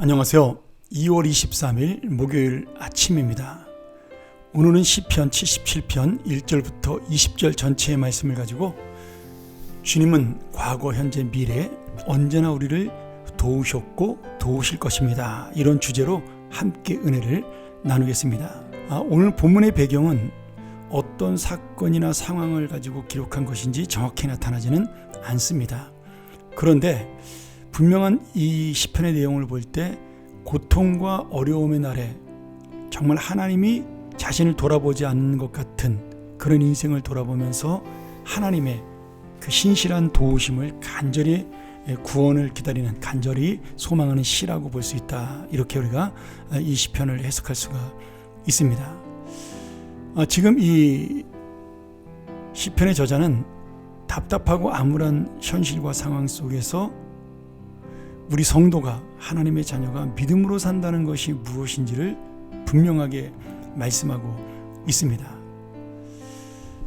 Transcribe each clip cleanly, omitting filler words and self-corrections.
안녕하세요. 2월 23일 목요일 아침입니다. 오늘은 시편 77편 1절부터 20절 전체의 말씀을 가지고 주님은 과거, 현재, 미래 언제나 우리를 도우셨고 도우실 것입니다. 이런 주제로 함께 은혜를 나누겠습니다. 오늘 본문의 배경은 어떤 사건이나 상황을 가지고 기록한 것인지 정확히 나타나지는 않습니다. 그런데 분명한 이 시편의 내용을 볼 때 고통과 어려움의 날에 정말 하나님이 자신을 돌아보지 않는 것 같은 그런 인생을 돌아보면서 하나님의 그 신실한 도우심을 간절히 구원을 기다리는, 간절히 소망하는 시라고 볼 수 있다. 이렇게 우리가 이 시편을 해석할 수가 있습니다. 지금 이 시편의 저자는 답답하고 암울한 현실과 상황 속에서 우리 성도가, 하나님의 자녀가 믿음으로 산다는 것이 무엇인지를 분명하게 말씀하고 있습니다.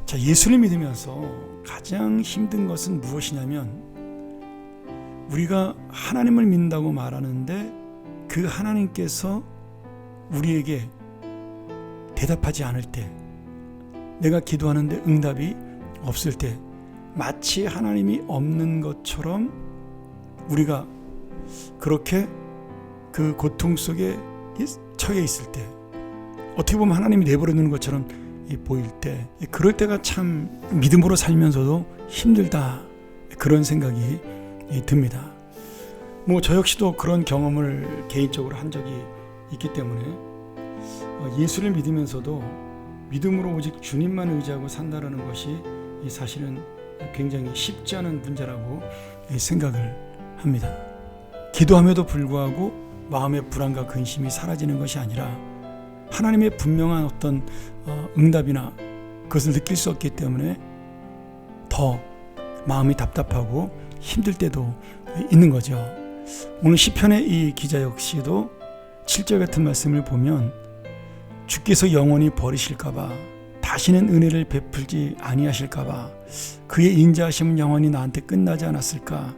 자, 예수를 믿으면서 가장 힘든 것은 무엇이냐면 우리가 하나님을 믿는다고 말하는데 그 하나님께서 우리에게 대답하지 않을 때, 내가 기도하는데 응답이 없을 때, 마치 하나님이 없는 것처럼 우리가 그렇게 그 고통 속에 처해 있을 때, 어떻게 보면 하나님이 내버려 두는 것처럼 보일 때, 그럴 때가 참 믿음으로 살면서도 힘들다, 그런 생각이 듭니다. 저 역시도 그런 경험을 개인적으로 한 적이 있기 때문에 예수를 믿으면서도 믿음으로 오직 주님만 의지하고 산다라는 것이 사실은 굉장히 쉽지 않은 문제라고 생각을 합니다. 기도함에도 불구하고 마음의 불안과 근심이 사라지는 것이 아니라 하나님의 분명한 어떤 응답이나 그것을 느낄 수 없기 때문에 더 마음이 답답하고 힘들 때도 있는 거죠. 오늘 시편의 이 기자 역시도 7절 같은 말씀을 보면 주께서 영원히 버리실까봐, 다시는 은혜를 베풀지 아니하실까봐, 그의 인자하심은 영원히 나한테 끝나지 않았을까,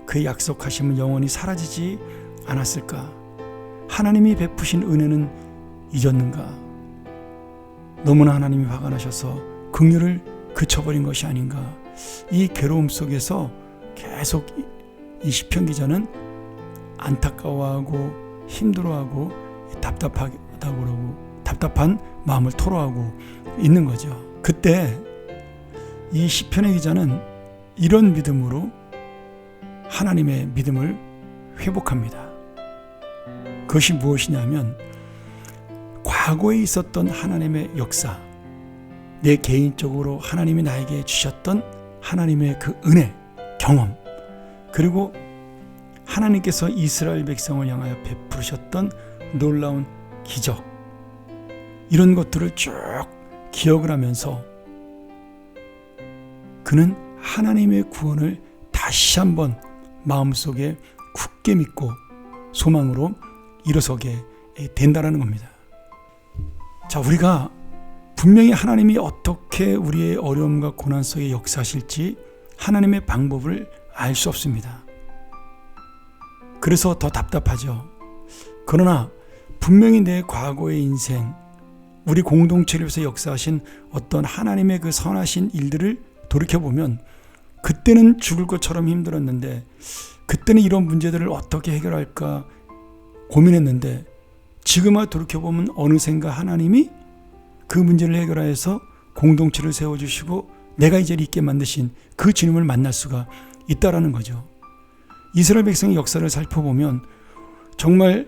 그의 약속하심은 영원히 사라지지 않았을까, 하나님이 베푸신 은혜는 잊었는가, 너무나 하나님이 화가 나셔서 긍휼을 그쳐버린 것이 아닌가. 이 괴로움 속에서 계속 이 시편 기자는 안타까워하고 힘들어하고 답답하다고 그러고 답답한 마음을 토로하고 있는 거죠. 그때 이 시편의 기자는 이런 믿음으로 하나님의 믿음을 회복합니다. 그것이 무엇이냐면 과거에 있었던 하나님의 역사, 내 개인적으로 하나님이 나에게 주셨던 하나님의 그 은혜, 경험, 그리고 하나님께서 이스라엘 백성을 향하여 베푸셨던 놀라운 기적, 이런 것들을 쭉 기억을 하면서 그는 하나님의 구원을 다시 한번 마음속에 굳게 믿고 소망으로 일어서게 된다는 겁니다. 자, 우리가 분명히 하나님이 어떻게 우리의 어려움과 고난 속에 역사하실지 하나님의 방법을 알 수 없습니다. 그래서 더 답답하죠. 그러나 분명히 내 과거의 인생, 우리 공동체를 위해서 역사하신 어떤 하나님의 그 선하신 일들을 돌이켜보면 그때는 죽을 것처럼 힘들었는데, 그때는 이런 문제들을 어떻게 해결할까 고민했는데, 지금아 돌이켜보면 어느샌가 하나님이 그 문제를 해결하여서 공동체를 세워주시고 내가 이 자리에 있게 만드신 그 주님을 만날 수가 있다라는 거죠. 이스라엘 백성의 역사를 살펴보면 정말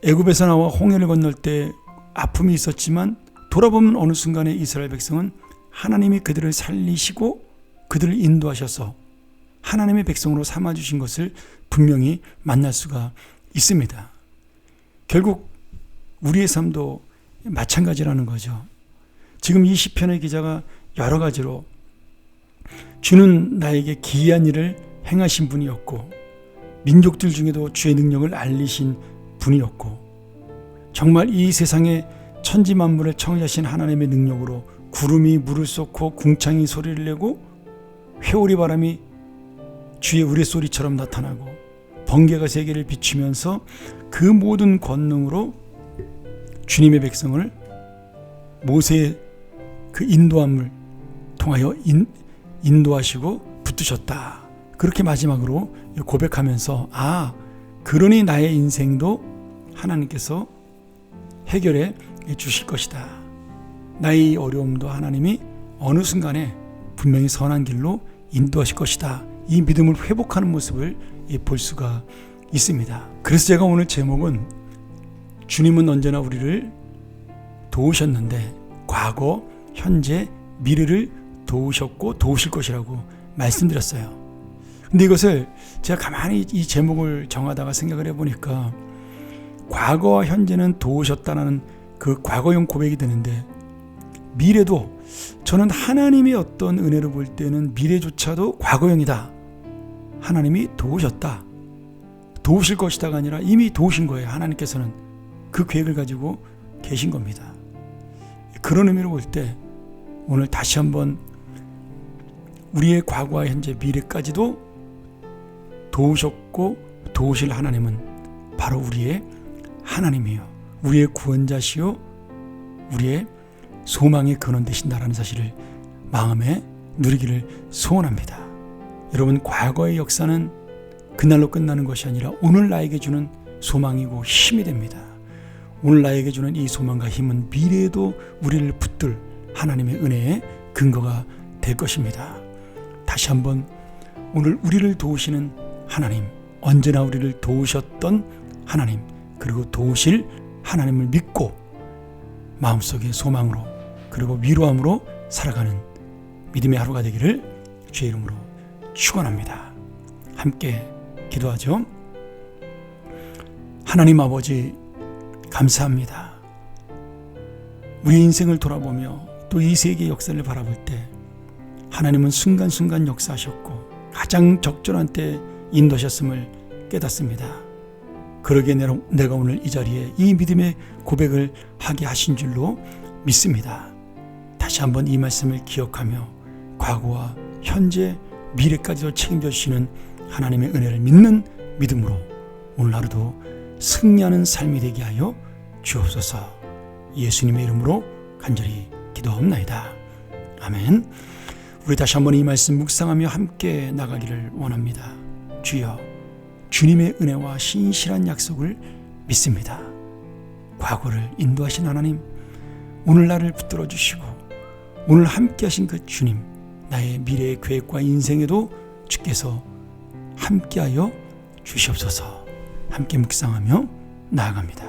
애굽에서 나와 홍해를 건널 때 아픔이 있었지만 돌아보면 어느 순간에 이스라엘 백성은 하나님이 그들을 살리시고 그들을 인도하셔서 하나님의 백성으로 삼아주신 것을 분명히 만날 수가 있습니다. 결국 우리의 삶도 마찬가지라는 거죠. 지금 이 시편의 기자가 여러 가지로 주는 나에게 기이한 일을 행하신 분이었고, 민족들 중에도 주의 능력을 알리신 분이었고, 정말 이 세상에 천지 만물을 창조하신 하나님의 능력으로 구름이 물을 쏟고 궁창이 소리를 내고 회오리 바람이 주의 우레소리처럼 나타나고 번개가 세계를 비추면서 그 모든 권능으로 주님의 백성을 모세의 그 인도함을 통하여 인도하시고 붙드셨다. 그렇게 마지막으로 고백하면서 그러니 나의 인생도 하나님께서 해결해 주실 것이다. 나의 어려움도 하나님이 어느 순간에 분명히 선한 길로 인도하실 것이다. 이 믿음을 회복하는 모습을 볼 수가 있습니다. 그래서 제가 오늘 제목은 주님은 언제나 우리를 도우셨는데 과거, 현재, 미래를 도우셨고 도우실 것이라고 말씀드렸어요. 근데 이것을 제가 가만히 이 제목을 정하다가 생각을 해보니까 과거와 현재는 도우셨다는 그 과거형 고백이 되는데 미래도 저는 하나님의 어떤 은혜로 볼 때는 미래조차도 과거형이다. 하나님이 도우셨다. 도우실 것이다가 아니라 이미 도우신 거예요. 하나님께서는 그 계획을 가지고 계신 겁니다. 그런 의미로 볼 때 오늘 다시 한번 우리의 과거와 현재 미래까지도 도우셨고 도우실 하나님은 바로 우리의 하나님이요, 우리의 구원자시요, 우리의 소망의 근원 되신다라는 사실을 마음에 누리기를 소원합니다. 여러분, 과거의 역사는 그날로 끝나는 것이 아니라 오늘 나에게 주는 소망이고 힘이 됩니다. 오늘 나에게 주는 이 소망과 힘은 미래에도 우리를 붙들 하나님의 은혜의 근거가 될 것입니다. 다시 한번 오늘 우리를 도우시는 하나님, 언제나 우리를 도우셨던 하나님, 그리고 도우실 하나님을 믿고 마음속의 소망으로 그리고 위로함으로 살아가는 믿음의 하루가 되기를 주의 이름으로 축원합니다. 함께 기도하죠. 하나님 아버지, 감사합니다. 우리 인생을 돌아보며 또 이 세계의 역사를 바라볼 때 하나님은 순간순간 역사하셨고 가장 적절한 때 인도하셨음을 깨닫습니다. 그러기에 내가 오늘 이 자리에 이 믿음의 고백을 하게 하신 줄로 믿습니다. 다시 한번 이 말씀을 기억하며 과거와 현재, 미래까지도 책임져 주시는 하나님의 은혜를 믿는 믿음으로 오늘 하루도 승리하는 삶이 되게 하여 주옵소서. 예수님의 이름으로 간절히 기도하옵나이다. 아멘. 우리 다시 한번 이 말씀 묵상하며 함께 나가기를 원합니다. 주여, 주님의 은혜와 신실한 약속을 믿습니다. 과거를 인도하신 하나님, 오늘 나를 붙들어 주시고 오늘 함께 하신 그 주님, 나의 미래의 계획과 인생에도 주께서 함께하여 주시옵소서. 함께 묵상하며 나아갑니다.